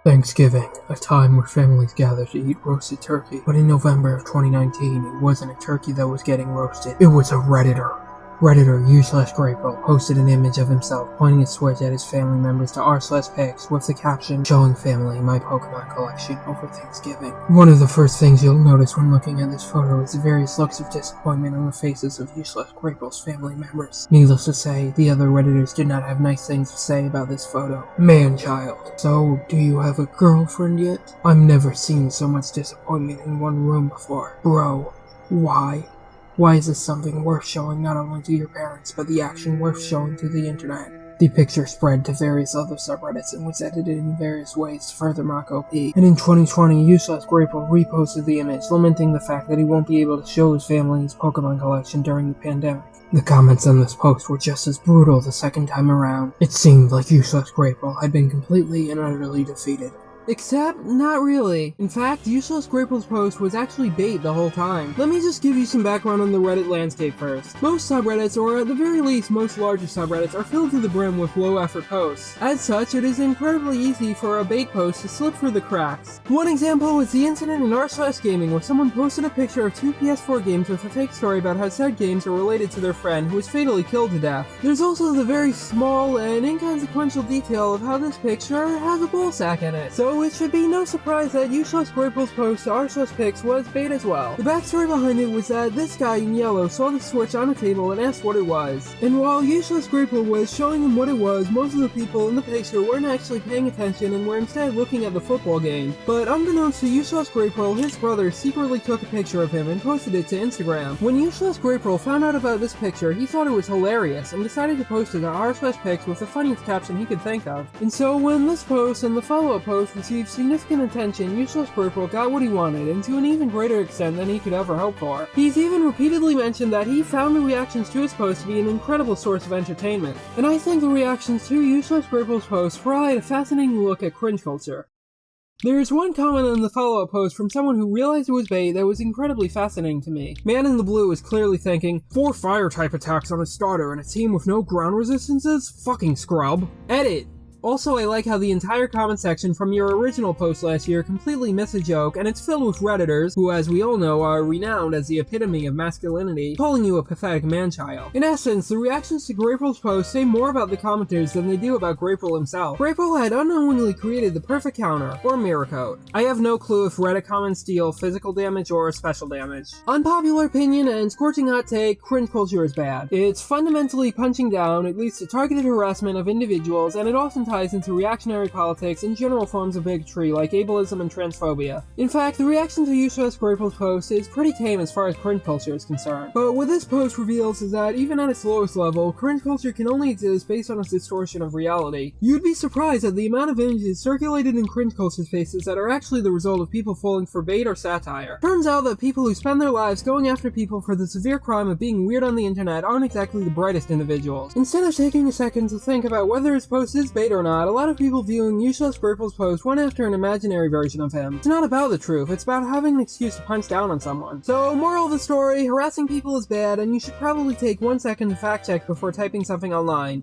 Thanksgiving, a time where families gather to eat roasted turkey. But in November of 2019, it wasn't a turkey that was getting roasted, it was a Redditor. Redditor u/Grateful posted an image of himself pointing a switch at his family members to r/pics with the caption, "Showing family my Pokémon collection over Thanksgiving." One of the first things you'll notice when looking at this photo is the various looks of disappointment on the faces of u/Grateful's family members. Needless to say, the other Redditors did not have nice things to say about this photo. Man-child. So, do you have a girlfriend yet? I've never seen so much disappointment in one room before. Bro, why? Why is this something worth showing not only to your parents, but the action worth showing to the internet? The picture spread to various other subreddits and was edited in various ways to further mock OP. And in 2020, u/Grateful reposted the image, lamenting the fact that he won't be able to show his family his Pokemon collection during the pandemic. The comments on this post were just as brutal the second time around. It seemed like u/Grateful had been completely and utterly defeated. Except, not really. In fact, u/Grateful's post was actually bait the whole time. Let me just give you some background on the Reddit landscape first. Most subreddits, or at the very least most larger subreddits, are filled to the brim with low-effort posts. As such, it is incredibly easy for a bait post to slip through the cracks. One example was the incident in r/gaming where someone posted a picture of two PS4 games with a fake story about how said games are related to their friend who was fatally killed to death. There's also the very small and inconsequential detail of how this picture has a ball sack in it. So it should be no surprise that u/Grateful's post to r/pics was bait as well. The backstory behind it was that this guy in yellow saw the switch on a table and asked what it was. And while u/Grateful was showing him what it was, most of the people in the picture weren't actually paying attention and were instead looking at the football game. But unbeknownst to u/Grateful, his brother secretly took a picture of him and posted it to Instagram. When u/Grateful found out about this picture, he thought it was hilarious and decided to post it to r/pics with the funniest caption he could think of. And so when this post and the follow-up post received significant attention, u/Grateful got what he wanted, and to an even greater extent than he could ever hope for. He's even repeatedly mentioned that he found the reactions to his post to be an incredible source of entertainment. And I think the reactions to u/Grateful's post provide a fascinating look at cringe culture. There is one comment in the follow-up post from someone who realized it was bait that was incredibly fascinating to me. Man in the blue is clearly thinking, 4 fire-type attacks on a starter and a team with no ground resistances? Fucking scrub. Edit! Also, I like how the entire comment section from your original post last year completely missed a joke, and it's filled with Redditors, who as we all know are renowned as the epitome of masculinity, calling you a pathetic man-child. In essence, the reactions to Grateful's post say more about the commenters than they do about Grateful himself. Grateful had unknowingly created the perfect counter, or mirror code. I have no clue if Reddit comments deal physical damage or special damage. Unpopular opinion and scorching hot take, cringe culture is bad. It's fundamentally punching down, it leads to targeted harassment of individuals, and it often ties into reactionary politics and general forms of bigotry like ableism and transphobia. In fact, the reaction to u/Grateful's post is pretty tame as far as cringe culture is concerned. But what this post reveals is that even at its lowest level, cringe culture can only exist based on its distortion of reality. You'd be surprised at the amount of images circulated in cringe culture spaces that are actually the result of people falling for bait or satire. Turns out that people who spend their lives going after people for the severe crime of being weird on the internet aren't exactly the brightest individuals. Instead of taking a second to think about whether his post is bait or not, a lot of people viewing u/Grateful's post went after an imaginary version of him. It's not about the truth, it's about having an excuse to punch down on someone. So, moral of the story, harassing people is bad, and you should probably take 1 second to fact check before typing something online.